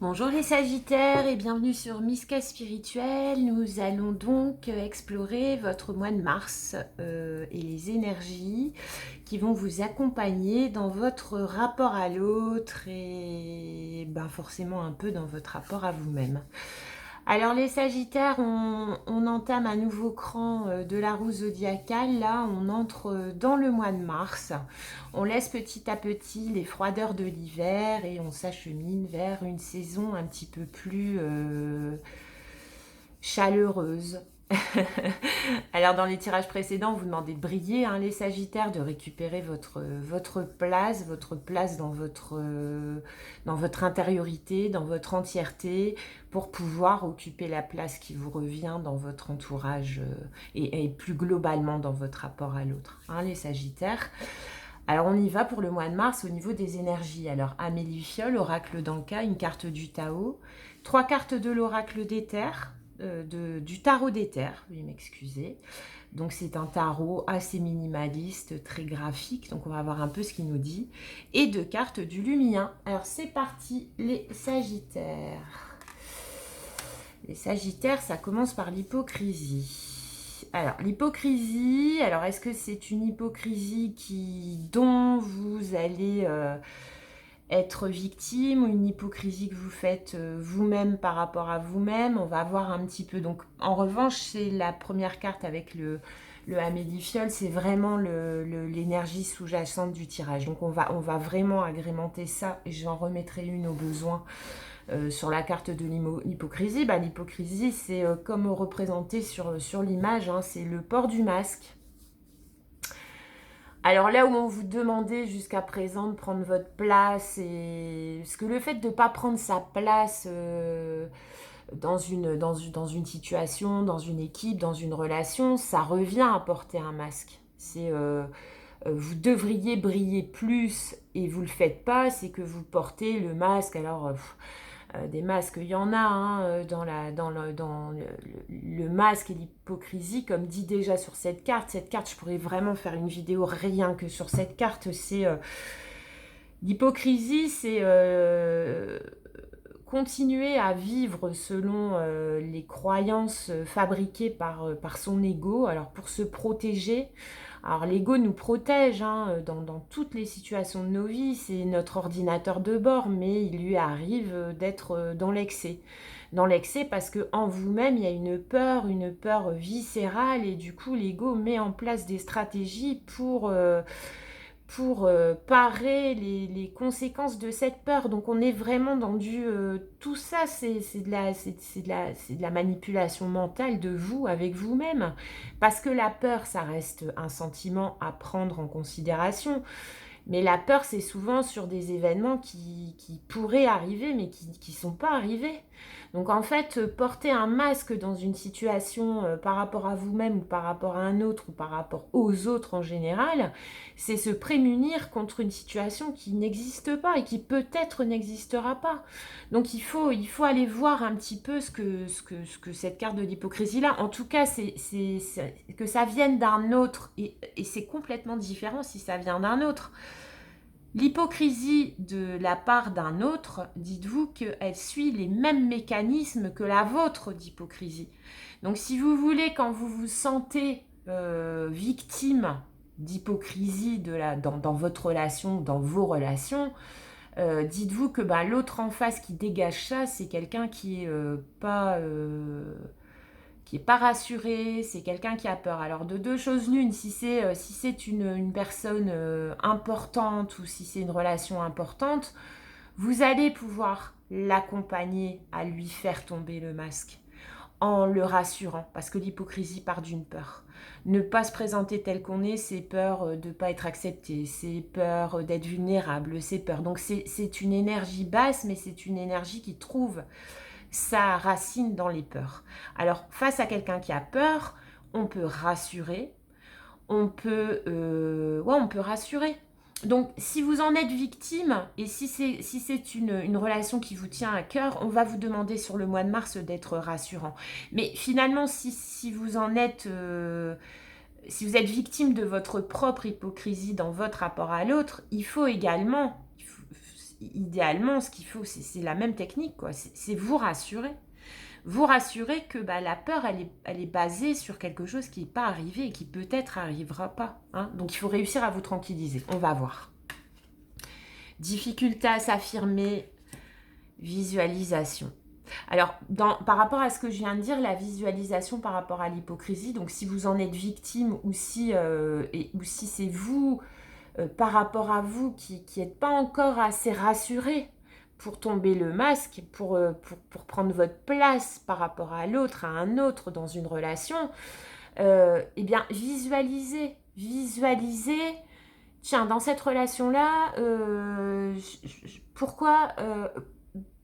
Bonjour les Sagittaires et bienvenue sur Miska Spirituel. Nous allons donc explorer votre mois de mars et les énergies qui vont vous accompagner dans votre rapport à l'autre et forcément un peu dans votre rapport à vous-même. Alors les Sagittaires, on entame un nouveau cran de la roue zodiacale. Là, on entre dans le mois de mars. On laisse petit à petit les froideurs de l'hiver et on s'achemine vers une saison un petit peu plus chaleureuse. Alors dans les tirages précédents, on vous demandait de briller, les Sagittaires, de récupérer votre place dans votre intériorité, dans votre entièreté, pour pouvoir occuper la place qui vous revient dans votre entourage et plus globalement dans votre rapport à l'autre, les Sagittaires. Alors on y va pour le mois de mars au niveau des énergies. Alors Amélie Fiole, oracle d'Anka, une carte du Tao, 3 cartes de l'oracle d'éther, du tarot d'éther, veuillez m'excuser. Donc c'est un tarot assez minimaliste, très graphique, donc on va voir un peu ce qu'il nous dit. Et 2 cartes du Lumien. Alors c'est parti les Sagittaires. Les Sagittaires, ça commence par l'hypocrisie. Alors, l'hypocrisie, est-ce que c'est une hypocrisie dont vous allez être victime ou une hypocrisie que vous faites vous-même par rapport à vous-même? On va voir un petit peu. Donc, en revanche, c'est la première carte avec le Amélie Fiole, c'est vraiment l'énergie sous-jacente du tirage. Donc, on va vraiment agrémenter ça et j'en remettrai une au besoin. Sur la carte de l'hypocrisie, l'hypocrisie, c'est comme représenté sur l'image, c'est le port du masque. Alors là où on vous demandait jusqu'à présent de prendre votre place, parce que le fait de ne pas prendre sa place dans une situation, dans une équipe, dans une relation, ça revient à porter un masque. C'est vous devriez briller plus et vous le faites pas, c'est que vous portez le masque. Alors des masques, il y en a dans le masque et l'hypocrisie, comme dit déjà sur cette carte. Cette carte, je pourrais vraiment faire une vidéo rien que sur cette carte. C'est l'hypocrisie, c'est continuer à vivre selon les croyances fabriquées par son ego, alors pour se protéger. Alors l'ego nous protège dans toutes les situations de nos vies, c'est notre ordinateur de bord, mais il lui arrive d'être dans l'excès. Dans l'excès parce qu'en vous-même, il y a une peur viscérale, et du coup l'ego met en place des stratégies pour parer les conséquences de cette peur. Donc on est vraiment dans tout ça, c'est de la manipulation mentale de vous avec vous-même. Parce que la peur, ça reste un sentiment à prendre en considération. Mais la peur, c'est souvent sur des événements qui pourraient arriver, mais qui ne sont pas arrivés. Donc en fait, porter un masque dans une situation par rapport à vous-même ou par rapport à un autre ou par rapport aux autres en général, c'est se prémunir contre une situation qui n'existe pas et qui peut-être n'existera pas. Donc il faut aller voir un petit peu ce que cette carte de l'hypocrisie-là, en tout cas, c'est que ça vienne d'un autre, et c'est complètement différent si ça vient d'un autre. L'hypocrisie de la part d'un autre, dites-vous qu'elle suit les mêmes mécanismes que la vôtre d'hypocrisie. Donc si vous voulez, quand vous vous sentez victime d'hypocrisie dans votre relation, dans vos relations, dites-vous que l'autre en face qui dégage ça, c'est quelqu'un qui est pas rassuré, c'est quelqu'un qui a peur. Alors de deux choses l'une, si c'est une personne importante ou si c'est une relation importante, vous allez pouvoir l'accompagner à lui faire tomber le masque en le rassurant, parce que l'hypocrisie part d'une peur. Ne pas se présenter tel qu'on est, c'est peur de ne pas être accepté, c'est peur d'être vulnérable, c'est peur. Donc c'est une énergie basse, mais c'est une énergie qui trouve sa racine dans les peurs. Alors, face à quelqu'un qui a peur, on peut rassurer, on peut rassurer. Donc, si vous en êtes victime, et si c'est une relation qui vous tient à cœur, on va vous demander sur le mois de mars d'être rassurant. Mais finalement, si vous en êtes... si vous êtes victime de votre propre hypocrisie dans votre rapport à l'autre, il faut idéalement, ce qu'il faut, c'est la même technique, quoi. C'est vous rassurer. Vous rassurer que la peur, elle est basée sur quelque chose qui n'est pas arrivé et qui peut-être arrivera pas. Hein. Donc, il faut réussir à vous tranquilliser. On va voir. Difficulté à s'affirmer, visualisation. Alors, par rapport à ce que je viens de dire, la visualisation par rapport à l'hypocrisie, donc si vous en êtes victime ou si c'est vous, par rapport à vous, qui n'êtes pas encore assez rassuré pour tomber le masque, pour prendre votre place par rapport à l'autre, à un autre dans une relation, eh bien, visualisez. Tiens, dans cette relation-là, pourquoi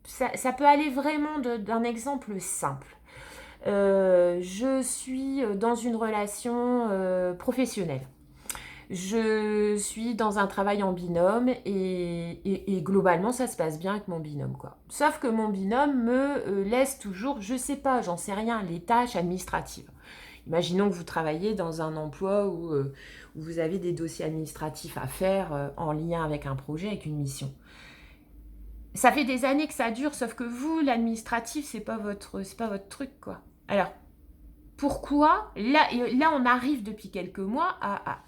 ça peut aller vraiment d'un exemple simple. Je suis dans une relation professionnelle. Je suis dans un travail en binôme et globalement, ça se passe bien avec mon binôme, quoi. Sauf que mon binôme me laisse toujours, je sais pas, j'en sais rien, les tâches administratives. Imaginons que vous travaillez dans un emploi où vous avez des dossiers administratifs à faire en lien avec un projet, avec une mission. Ça fait des années que ça dure, sauf que vous, l'administratif, c'est pas votre truc, quoi. Alors, pourquoi là, on arrive depuis quelques mois à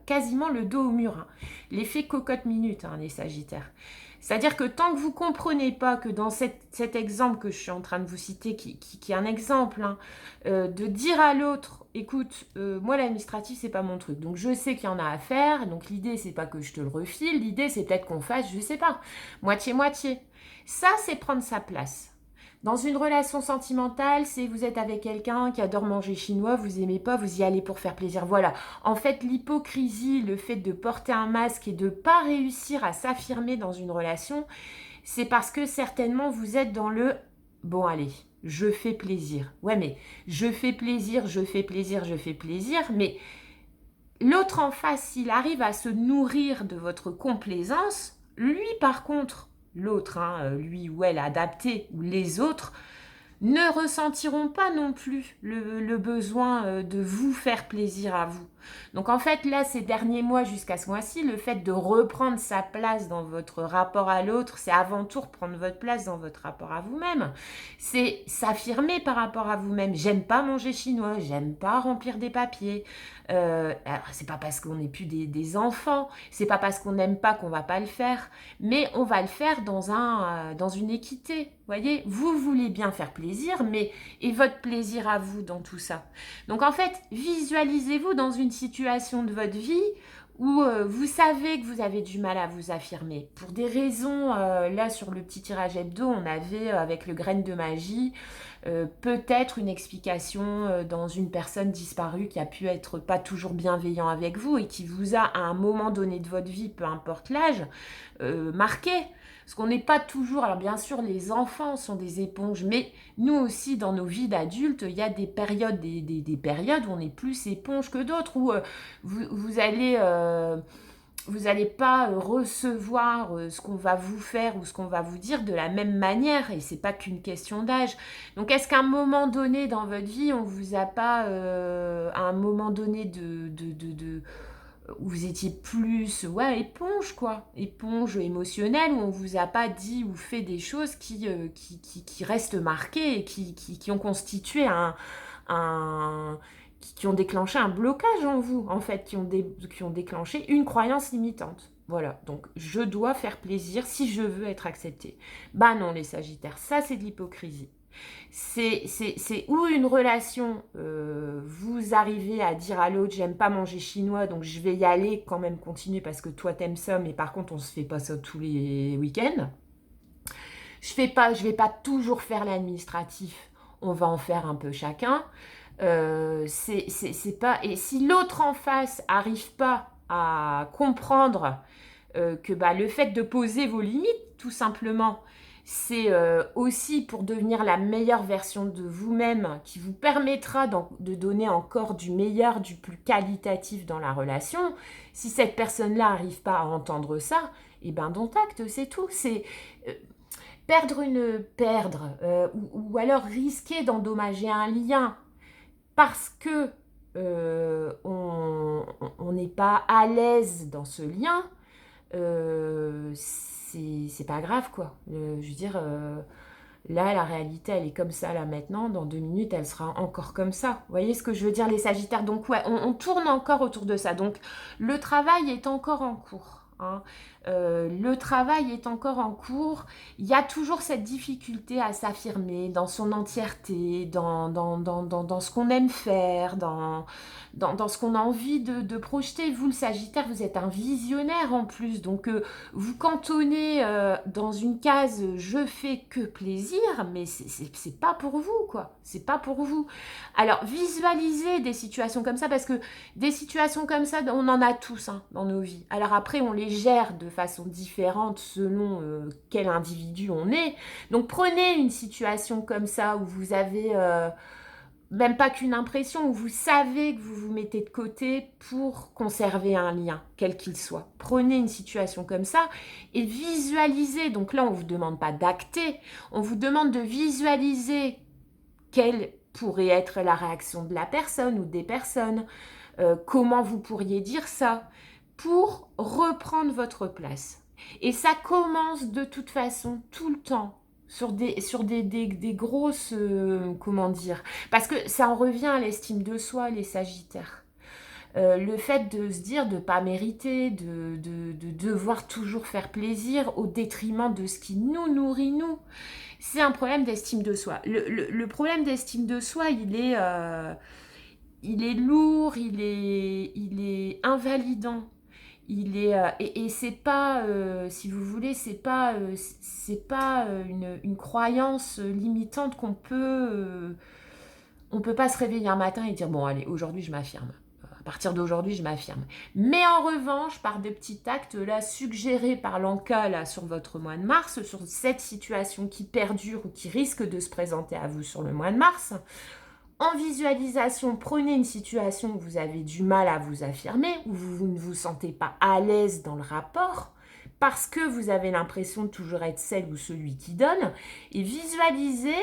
quasiment le dos au mur. Hein. L'effet cocotte-minute, hein, les Sagittaires. C'est-à-dire que tant que vous ne comprenez pas que dans cet exemple que je suis en train de vous citer, qui est un exemple, hein, de dire à l'autre, écoute, moi l'administratif, c'est pas mon truc. Donc je sais qu'il y en a à faire. Donc l'idée, c'est pas que je te le refile. L'idée, c'est peut-être qu'on fasse, je sais pas, moitié-moitié. Ça, c'est prendre sa place. Dans une relation sentimentale, c'est vous êtes avec quelqu'un qui adore manger chinois, vous aimez pas, vous y allez pour faire plaisir. Voilà. En fait, l'hypocrisie, le fait de porter un masque et de pas réussir à s'affirmer dans une relation, c'est parce que certainement vous êtes dans le bon allez, je fais plaisir. Ouais, mais je fais plaisir, mais l'autre en face, s'il arrive à se nourrir de votre complaisance, lui par contre, l'autre, hein, lui ou elle adapté, ou les autres, ne ressentiront pas non plus le besoin de vous faire plaisir à vous. Donc en fait, là, ces derniers mois jusqu'à ce mois-ci, le fait de reprendre sa place dans votre rapport à l'autre, c'est avant tout reprendre votre place dans votre rapport à vous-même. C'est s'affirmer par rapport à vous-même. J'aime pas manger chinois, j'aime pas remplir des papiers. Alors, c'est pas parce qu'on n'est plus des enfants, c'est pas parce qu'on n'aime pas qu'on va pas le faire, mais on va le faire dans une équité. Voyez, vous voulez bien faire plaisir, mais et votre plaisir à vous dans tout ça. Donc en fait, visualisez-vous dans une situation de votre vie où vous savez que vous avez du mal à vous affirmer. Pour des raisons, là sur le petit tirage hebdo, on avait avec le graine de magie, peut-être une explication dans une personne disparue qui a pu être pas toujours bienveillant avec vous et qui vous a à un moment donné de votre vie, peu importe l'âge, marqué. Parce qu'on n'est pas toujours... Alors bien sûr, les enfants sont des éponges, mais nous aussi, dans nos vies d'adultes, il y a des périodes, des périodes où on est plus éponge que d'autres, où vous allez... vous n'allez pas recevoir ce qu'on va vous faire ou ce qu'on va vous dire de la même manière, et c'est pas qu'une question d'âge. Donc est-ce qu'à un moment donné dans votre vie, on vous a pas, à un moment donné où vous étiez plus éponge, quoi, éponge émotionnelle, où on vous a pas dit ou fait des choses qui restent marquées et qui ont constitué qui ont déclenché un blocage en vous, en fait, qui ont déclenché une croyance limitante. Voilà, donc je dois faire plaisir si je veux être acceptée. Bah non, les Sagittaires, ça c'est de l'hypocrisie. C'est où une relation, vous arrivez à dire à l'autre, j'aime pas manger chinois, donc je vais y aller quand même continuer parce que toi t'aimes ça, mais par contre on se fait pas ça tous les week-ends. Je vais pas toujours faire l'administratif, on va en faire un peu chacun. C'est pas... Et si l'autre en face arrive pas à comprendre que le fait de poser vos limites, tout simplement, c'est aussi pour devenir la meilleure version de vous-même qui vous permettra de donner encore du meilleur, du plus qualitatif dans la relation. Si cette personne-là n'arrive pas à entendre ça, et ben dont acte, c'est tout. C'est perdre ou alors risquer d'endommager un lien parce que on n'est pas à l'aise dans ce lien, c'est pas grave, quoi. Je veux dire, là, la réalité, elle est comme ça, là, maintenant. Dans 2 minutes, elle sera encore comme ça. Vous voyez ce que je veux dire, les Sagittaires? Donc, ouais, on tourne encore autour de ça. Donc, le travail est encore en cours, hein. Le travail est encore en cours. Il y a toujours cette difficulté à s'affirmer dans son entièreté, dans ce qu'on aime faire, dans ce qu'on a envie de projeter. Vous, le Sagittaire, vous êtes un visionnaire en plus. Donc, vous cantonnez dans une case je fais que plaisir, mais c'est pas pour vous, quoi. C'est pas pour vous. Alors, visualisez des situations comme ça, parce que des situations comme ça, on en a tous, hein, dans nos vies. Alors après, on les gère de façon différente selon quel individu on est. Donc, prenez une situation comme ça où vous avez même pas qu'une impression, où vous savez que vous vous mettez de côté pour conserver un lien, quel qu'il soit. Prenez une situation comme ça et visualisez. Donc là, on ne vous demande pas d'acter, on vous demande de visualiser quelle pourrait être la réaction de la personne ou des personnes, comment vous pourriez dire ça, pour reprendre votre place. Et ça commence de toute façon tout le temps sur des grosses, comment dire, parce que ça en revient à l'estime de soi, les Sagittaires. Le fait de se dire de ne pas mériter, de devoir toujours faire plaisir au détriment de ce qui nous nourrit, nous. C'est un problème d'estime de soi. Le problème d'estime de soi, il est lourd, il est invalidant. Et c'est pas, si vous voulez, c'est pas une croyance limitante on peut pas se réveiller un matin et dire bon allez, aujourd'hui je m'affirme. À partir d'aujourd'hui, je m'affirme. Mais en revanche, par des petits actes là suggérés par l'ANCA là sur votre mois de mars, sur cette situation qui perdure ou qui risque de se présenter à vous sur le mois de mars, en visualisation, prenez une situation où vous avez du mal à vous affirmer, où vous ne vous sentez pas à l'aise dans le rapport, parce que vous avez l'impression de toujours être celle ou celui qui donne, et visualisez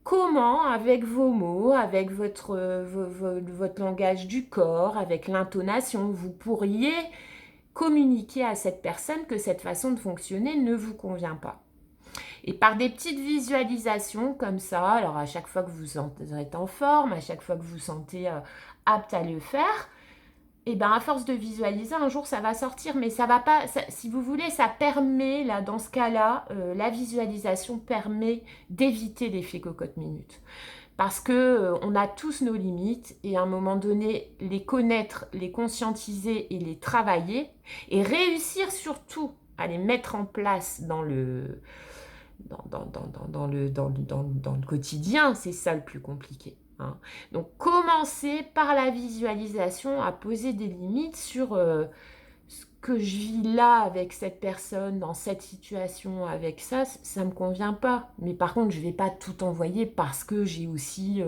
comment, avec vos mots, avec votre langage du corps, avec l'intonation, vous pourriez communiquer à cette personne que cette façon de fonctionner ne vous convient pas. Et par des petites visualisations comme ça, alors à chaque fois que vous êtes en forme, à chaque fois que vous vous sentez apte à le faire, et bien à force de visualiser, un jour ça va sortir, mais ça va pas, si vous voulez, ça permet, là, dans ce cas-là, la visualisation permet d'éviter l'effet cocotte-minute. Parce que on a tous nos limites et à un moment donné, les connaître, les conscientiser et les travailler, et réussir surtout à les mettre en place dans le quotidien, c'est ça le plus compliqué, hein. Donc, commencez par la visualisation à poser des limites sur ce que je vis là avec cette personne, dans cette situation, avec ça, ça ne me convient pas. Mais par contre, je ne vais pas tout envoyer parce que j'ai aussi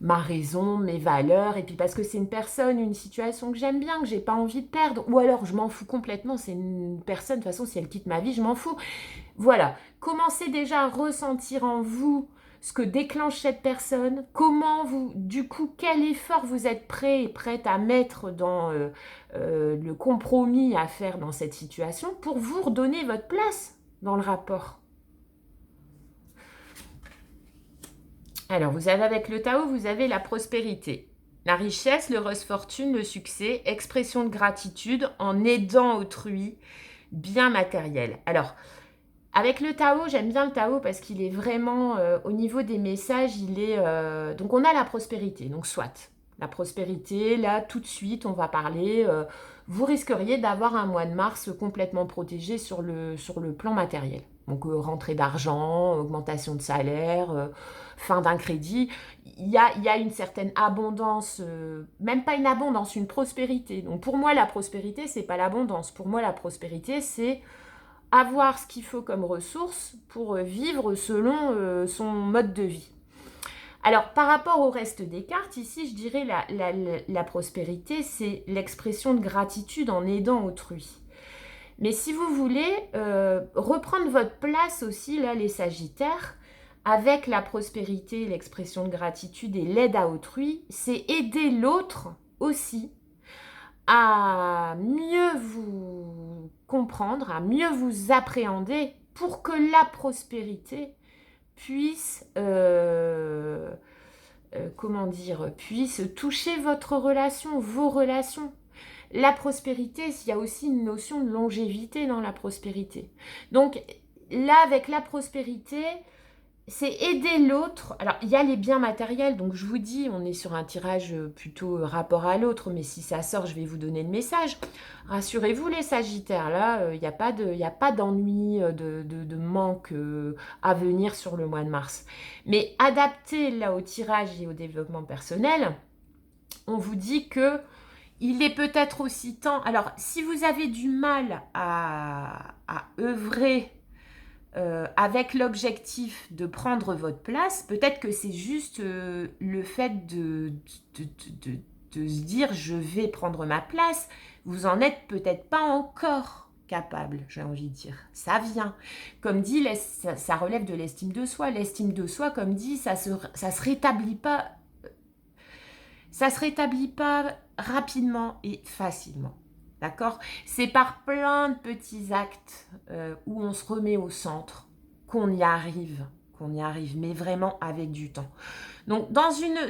ma raison, mes valeurs, et puis parce que c'est une personne, une situation que j'aime bien, que j'ai pas envie de perdre, ou alors je m'en fous complètement, c'est une personne, de toute façon, si elle quitte ma vie, je m'en fous. Voilà, commencez déjà à ressentir en vous ce que déclenche cette personne, comment vous, du coup, quel effort vous êtes prêt et prête à mettre dans le compromis à faire dans cette situation pour vous redonner votre place dans le rapport. Alors, vous avez avec le Tao, vous avez la prospérité, la richesse, l'heureuse fortune, le succès, expression de gratitude en aidant autrui, bien matériel. Alors, avec le Tao, j'aime bien le Tao parce qu'il est vraiment, au niveau des messages, il est... donc, on a la prospérité, donc soit. La prospérité, là, tout de suite, on va parler... vous risqueriez d'avoir un mois de mars complètement protégé sur le plan matériel. Donc, rentrée d'argent, augmentation de salaire, fin d'un crédit. Il y a une certaine abondance, même pas une abondance, une prospérité. Donc, pour moi, la prospérité, c'est pas l'abondance. Pour moi, la prospérité, c'est avoir ce qu'il faut comme ressources pour vivre selon son mode de vie. Alors, par rapport au reste des cartes, ici, je dirais la prospérité, c'est l'expression de gratitude en aidant autrui. Mais si vous voulez reprendre votre place aussi, là, les Sagittaires, avec la prospérité, l'expression de gratitude et l'aide à autrui, c'est aider l'autre aussi à mieux vous comprendre, à mieux vous appréhender pour que la prospérité puisse, comment dire, puisse toucher votre relation, vos relations. La prospérité, il y a aussi une notion de longévité dans la prospérité. Donc là, avec la prospérité, c'est aider l'autre. Alors, il y a les biens matériels, donc je vous dis, on est sur un tirage plutôt rapport à l'autre, mais si ça sort, je vais vous donner le message. Rassurez-vous, les Sagittaires, là, il n'y a pas d'ennui, de manque à venir sur le mois de mars. Mais adapté là au tirage et au développement personnel, on vous dit que il est peut-être aussi temps. Alors, si vous avez du mal à œuvrer avec l'objectif de prendre votre place, peut-être que c'est juste le fait de se dire je vais prendre ma place. Vous en êtes peut-être pas encore capable, j'ai envie de dire. Ça vient. Comme dit, ça relève de l'estime de soi. L'estime de soi, comme dit, ça se rétablit pas. Ça se rétablit pas rapidement et facilement. D'accord? C'est par plein de petits actes où on se remet au centre qu'on y arrive, mais vraiment avec du temps. Donc,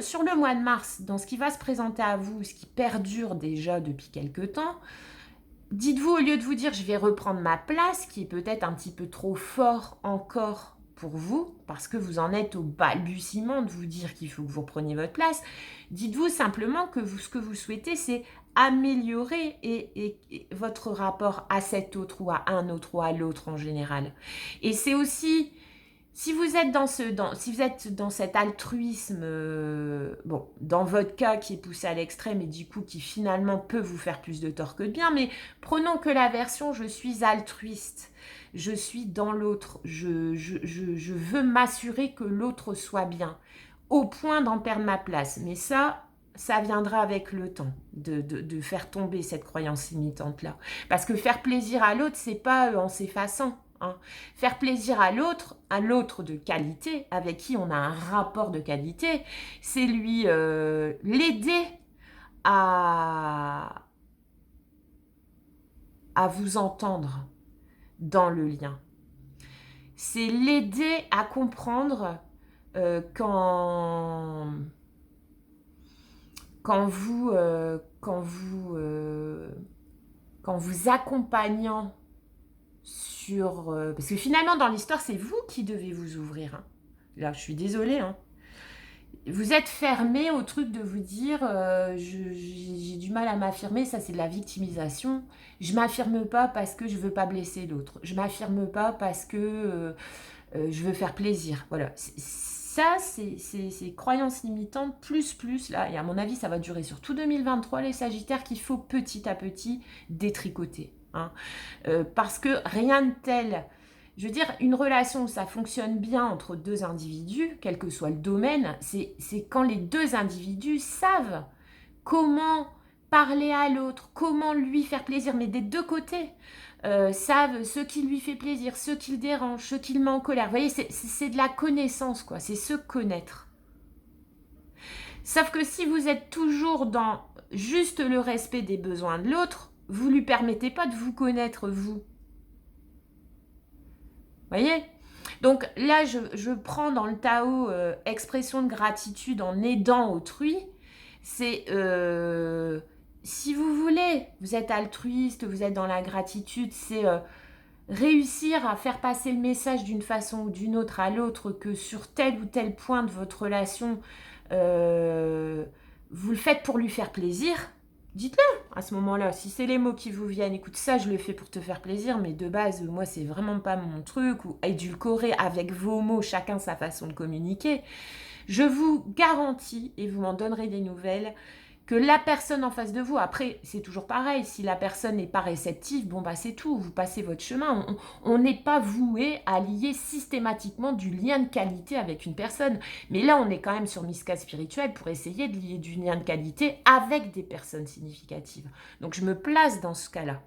sur le mois de mars, dans ce qui va se présenter à vous, ce qui perdure déjà depuis quelques temps, dites-vous, au lieu de vous dire je vais reprendre ma place, qui est peut-être un petit peu trop fort encore pour vous, parce que vous en êtes au balbutiement de vous dire qu'il faut que vous repreniez votre place, dites-vous simplement que ce que vous souhaitez, c'est améliorer votre rapport à cet autre ou à un autre ou à l'autre en général. Et c'est aussi, si vous êtes si vous êtes dans cet altruisme, bon, dans votre cas qui est poussé à l'extrême et du coup qui finalement peut vous faire plus de tort que de bien, mais prenons que la version je suis altruiste, je suis dans l'autre, je veux m'assurer que l'autre soit bien, au point d'en perdre ma place. Mais ça viendra avec le temps, de faire tomber cette croyance limitante-là. Parce que faire plaisir à l'autre, c'est pas en s'effaçant. Hein. Faire plaisir à l'autre de qualité, avec qui on a un rapport de qualité, c'est lui l'aider à vous entendre dans le lien. C'est l'aider à comprendre quand vous accompagnant sur... parce que finalement, dans l'histoire, c'est vous qui devez vous ouvrir. Hein. Là, je suis désolée. Hein. Vous êtes fermé au truc de vous dire j'ai du mal à m'affirmer, ça c'est de la victimisation. Je m'affirme pas parce que je veux pas blesser l'autre. Je m'affirme pas parce que je veux faire plaisir. Voilà. Ça, c'est croyances limitantes plus là. Et à mon avis, ça va durer sur tout 2023, les Sagittaires, qu'il faut petit à petit détricoter. Hein. Parce que rien de tel... Je veux dire, une relation où ça fonctionne bien entre deux individus, quel que soit le domaine, c'est quand les deux individus savent comment parler à l'autre, comment lui faire plaisir, mais des deux côtés. Savent ce qui lui fait plaisir, ce qui le dérange, ce qui le met en colère. Vous voyez, c'est de la connaissance, quoi. C'est se connaître. Sauf que si vous êtes toujours dans juste le respect des besoins de l'autre, vous ne lui permettez pas de vous connaître, vous. Voyez? Donc là, je prends dans le Tao expression de gratitude en aidant autrui. C'est, si vous voulez, vous êtes altruiste, vous êtes dans la gratitude, c'est réussir à faire passer le message d'une façon ou d'une autre à l'autre que sur tel ou tel point de votre relation, vous le faites pour lui faire plaisir. Dites-le à ce moment-là, si c'est les mots qui vous viennent, écoute, ça je le fais pour te faire plaisir, mais de base, moi c'est vraiment pas mon truc, ou édulcorer avec vos mots, chacun sa façon de communiquer. Je vous garantis, et vous m'en donnerez des nouvelles, que la personne en face de vous, après c'est toujours pareil, si la personne n'est pas réceptive, bon bah c'est tout, vous passez votre chemin. On n'est pas voué à lier systématiquement du lien de qualité avec une personne. Mais là on est quand même sur Miska spirituelle pour essayer de lier du lien de qualité avec des personnes significatives. Donc je me place dans ce cas-là.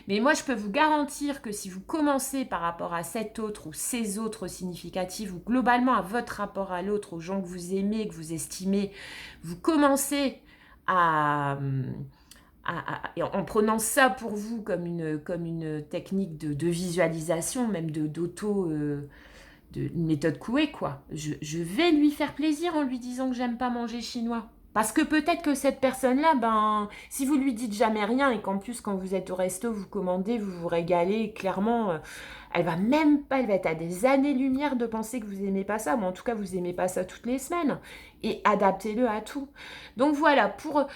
Mais moi, je peux vous garantir que si vous commencez par rapport à cet autre ou ces autres significatifs, ou globalement à votre rapport à l'autre, aux gens que vous aimez, que vous estimez, vous commencez à et en prenant ça pour vous comme une technique de visualisation, même une méthode Coué, quoi. Je vais lui faire plaisir en lui disant que j'aime pas manger chinois. Parce que peut-être que cette personne-là, ben, si vous lui dites jamais rien et qu'en plus, quand vous êtes au resto, vous commandez, vous vous régalez, clairement, elle va même pas, elle va être à des années-lumière de penser que vous aimez pas ça. Mais en tout cas, vous aimez pas ça toutes les semaines. Et adaptez-le à tout. Donc voilà, pour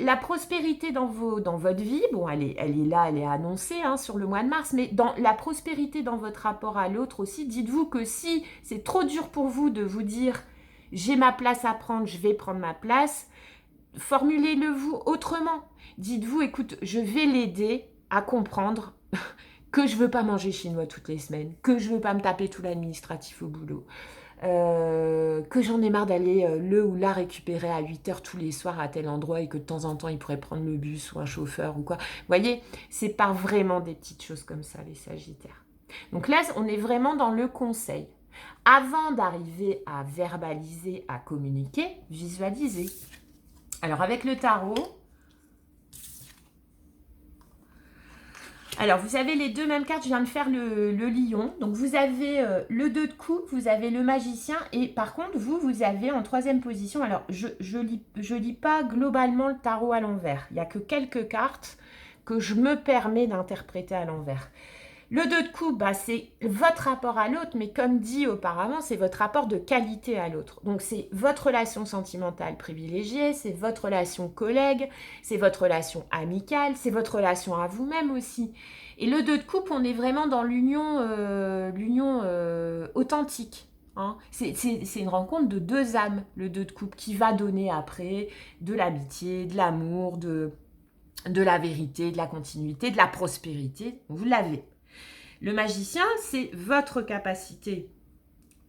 la prospérité dans votre vie, bon, elle est là, elle est annoncée hein, sur le mois de mars, mais dans la prospérité dans votre rapport à l'autre aussi, dites-vous que si c'est trop dur pour vous de vous dire j'ai ma place à prendre, je vais prendre ma place, formulez-le vous autrement. Dites-vous, écoute, je vais l'aider à comprendre que je veux pas manger chinois toutes les semaines, que je veux pas me taper tout l'administratif au boulot, que j'en ai marre d'aller le ou la récupérer à 8h tous les soirs à tel endroit et que de temps en temps il pourrait prendre le bus ou un chauffeur ou quoi. Vous voyez, c'est pas vraiment des petites choses comme ça les Sagittaires. Donc là, on est vraiment dans le conseil. Avant d'arriver à verbaliser, à communiquer, visualiser. Alors avec le tarot, alors vous avez les deux mêmes cartes, je viens de faire le lion. Donc vous avez le 2 de coupe, vous avez le magicien et par contre vous avez en troisième position, alors je lis pas globalement le tarot à l'envers. Il n'y a que quelques cartes que je me permets d'interpréter à l'envers. Le 2 de coupe, bah, c'est votre rapport à l'autre, mais comme dit auparavant, c'est votre rapport de qualité à l'autre. Donc c'est votre relation sentimentale privilégiée, c'est votre relation collègue, c'est votre relation amicale, c'est votre relation à vous-même aussi. Et le 2 de coupe, on est vraiment dans l'union authentique. Hein. C'est une rencontre de deux âmes, le 2 de coupe, qui va donner après de l'amitié, de l'amour, de la vérité, de la continuité, de la prospérité. Vous l'avez. Le magicien, c'est votre capacité.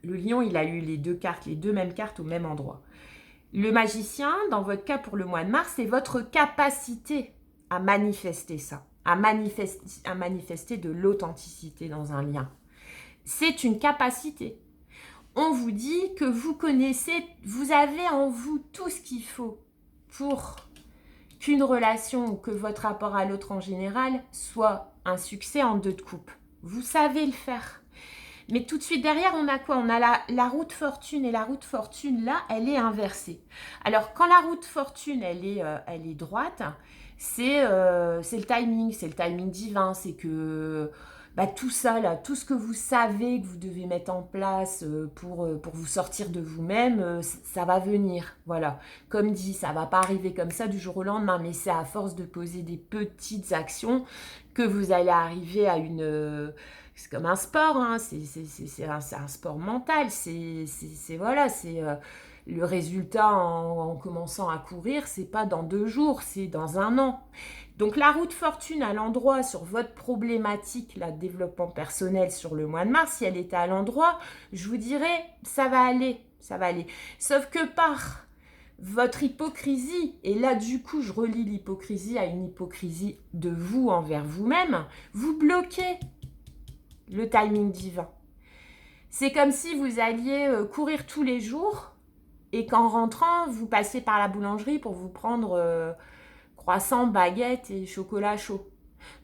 Le lion, il a eu les deux mêmes cartes au même endroit. Le magicien, dans votre cas pour le mois de mars, c'est votre capacité à manifester ça, à manifester de l'authenticité dans un lien. C'est une capacité. On vous dit que vous connaissez, vous avez en vous tout ce qu'il faut pour qu'une relation ou que votre rapport à l'autre en général soit un succès en 2 de coupe. Vous savez le faire. Mais tout de suite derrière, on a quoi? On a la roue de fortune. Et la roue de fortune, là, elle est inversée. Alors, quand la roue de fortune, elle est droite, c'est le timing. C'est le timing divin. C'est que bah, tout ça, là, tout ce que vous savez que vous devez mettre en place pour vous sortir de vous-même, ça va venir. Voilà. Comme dit, ça ne va pas arriver comme ça du jour au lendemain, mais c'est à force de poser des petites actions que vous allez arriver à c'est comme un sport, hein, c'est un sport mental. Voilà, c'est le résultat en commençant à courir, c'est pas dans 2 jours, c'est dans 1 an. Donc la roue de fortune à l'endroit sur votre problématique, là, de développement personnel sur le mois de mars, si elle était à l'endroit, je vous dirais, ça va aller, ça va aller. Sauf que par votre hypocrisie, et là du coup je relie l'hypocrisie à une hypocrisie de vous envers vous-même, vous bloquez le timing divin. C'est comme si vous alliez courir tous les jours et qu'en rentrant, vous passiez par la boulangerie pour vous prendre croissant, baguette et chocolat chaud.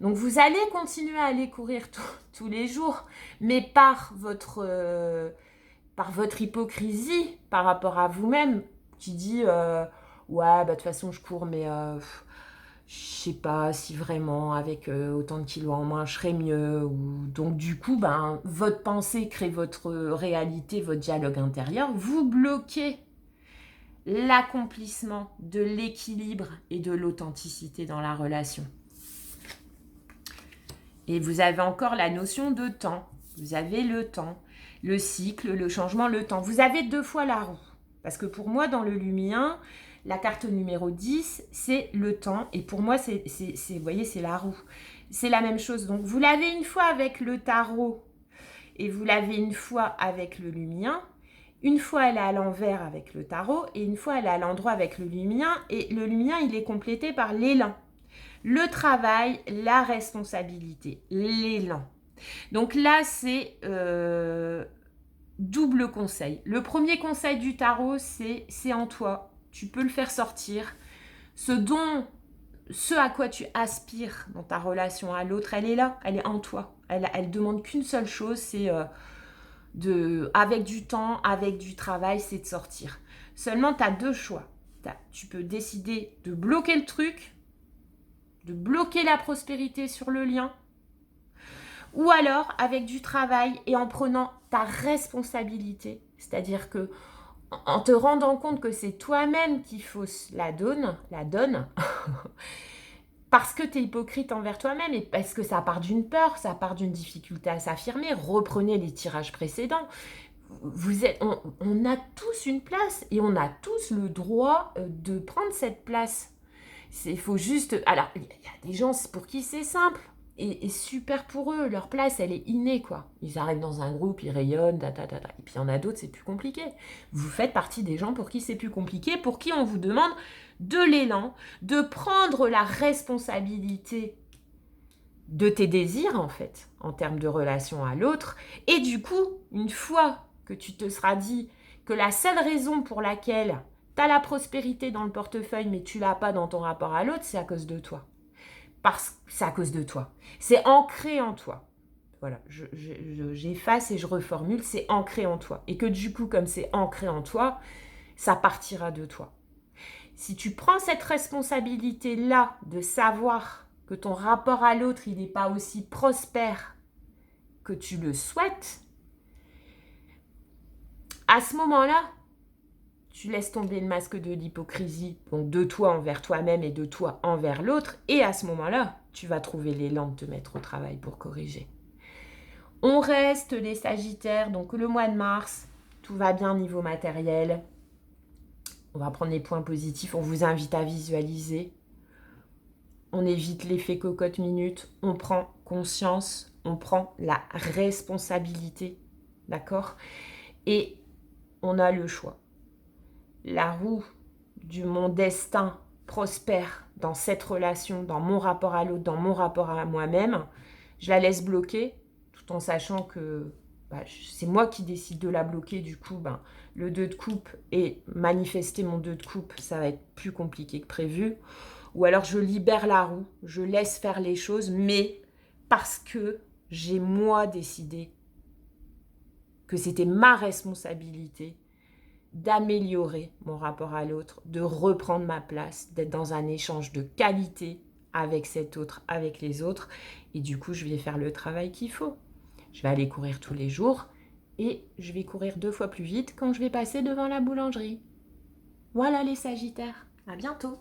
Donc vous allez continuer à aller courir tous les jours, mais par votre hypocrisie par rapport à vous-même, qui dit ouais, bah, de toute façon je cours, mais je sais pas si vraiment avec autant de kilos en moins je serais mieux. Donc du coup, ben, votre pensée crée votre réalité, votre dialogue intérieur. Vous bloquez l'accomplissement de l'équilibre et de l'authenticité dans la relation. Et vous avez encore la notion de temps. Vous avez le temps, le cycle, le changement, le temps. Vous avez 2 fois la roue. Parce que pour moi, dans le lumien, la carte numéro 10, c'est le temps. Et pour moi, vous voyez, c'est la roue. C'est la même chose. Donc, vous l'avez une fois avec le tarot et vous l'avez une fois avec le lumien. Une fois, elle est à l'envers avec le tarot et une fois, elle est à l'endroit avec le lumien. Et le lumien, il est complété par l'élan. Le travail, la responsabilité, l'élan. Donc là, c'est double conseil. Le premier conseil du tarot, c'est en toi. Tu peux le faire sortir. Ce dont ce à quoi tu aspires dans ta relation à l'autre, elle est là, elle est en toi. Elle demande qu'une seule chose, c'est avec du temps, avec du travail, c'est de sortir. Seulement, tu as deux choix. Tu peux décider de bloquer le truc, de bloquer la prospérité sur le lien, ou alors avec du travail et en prenant ta responsabilité, c'est-à-dire que en te rendant compte que c'est toi-même qui fausse la donne, parce que tu es hypocrite envers toi-même et parce que ça part d'une peur, ça part d'une difficulté à s'affirmer. Reprenez les tirages précédents. On a tous une place et on a tous le droit de prendre cette place. Il faut juste... Alors, il y a des gens pour qui c'est simple et super pour eux. Leur place, elle est innée, quoi. Ils arrivent dans un groupe, ils rayonnent, et puis il y en a d'autres, c'est plus compliqué. Vous faites partie des gens pour qui c'est plus compliqué, pour qui on vous demande de l'élan, de prendre la responsabilité de tes désirs, en fait, en termes de relation à l'autre. Et du coup, une fois que tu te seras dit que la seule raison pour laquelle tu as la prospérité dans le portefeuille, mais tu l'as pas dans ton rapport à l'autre, c'est à cause de toi. Parce que c'est à cause de toi. C'est ancré en toi. Voilà, j'efface et je reformule, c'est ancré en toi. Et que du coup, comme c'est ancré en toi, ça partira de toi. Si tu prends cette responsabilité-là de savoir que ton rapport à l'autre, il n'est pas aussi prospère que tu le souhaites, à ce moment-là, tu laisses tomber le masque de l'hypocrisie, donc de toi envers toi-même et de toi envers l'autre, et à ce moment-là, tu vas trouver l'élan de te mettre au travail pour corriger. On reste les Sagittaires, donc le mois de mars, tout va bien niveau matériel. On va prendre les points positifs, on vous invite à visualiser. On évite l'effet cocotte minute, on prend conscience, on prend la responsabilité, d'accord? Et on a le choix. La roue de mon destin prospère dans cette relation, dans mon rapport à l'autre, dans mon rapport à moi-même, je la laisse bloquer, tout en sachant que c'est moi qui décide de la bloquer. Du coup, le 2 de coupe et manifester mon 2 de coupe, ça va être plus compliqué que prévu. Ou alors je libère la roue, je laisse faire les choses, mais parce que j'ai moi décidé que c'était ma responsabilité d'améliorer mon rapport à l'autre, de reprendre ma place, d'être dans un échange de qualité avec cet autre, avec les autres. Et du coup, je vais faire le travail qu'il faut. Je vais aller courir tous les jours et je vais courir 2 fois plus vite quand je vais passer devant la boulangerie. Voilà les Sagittaires. À bientôt.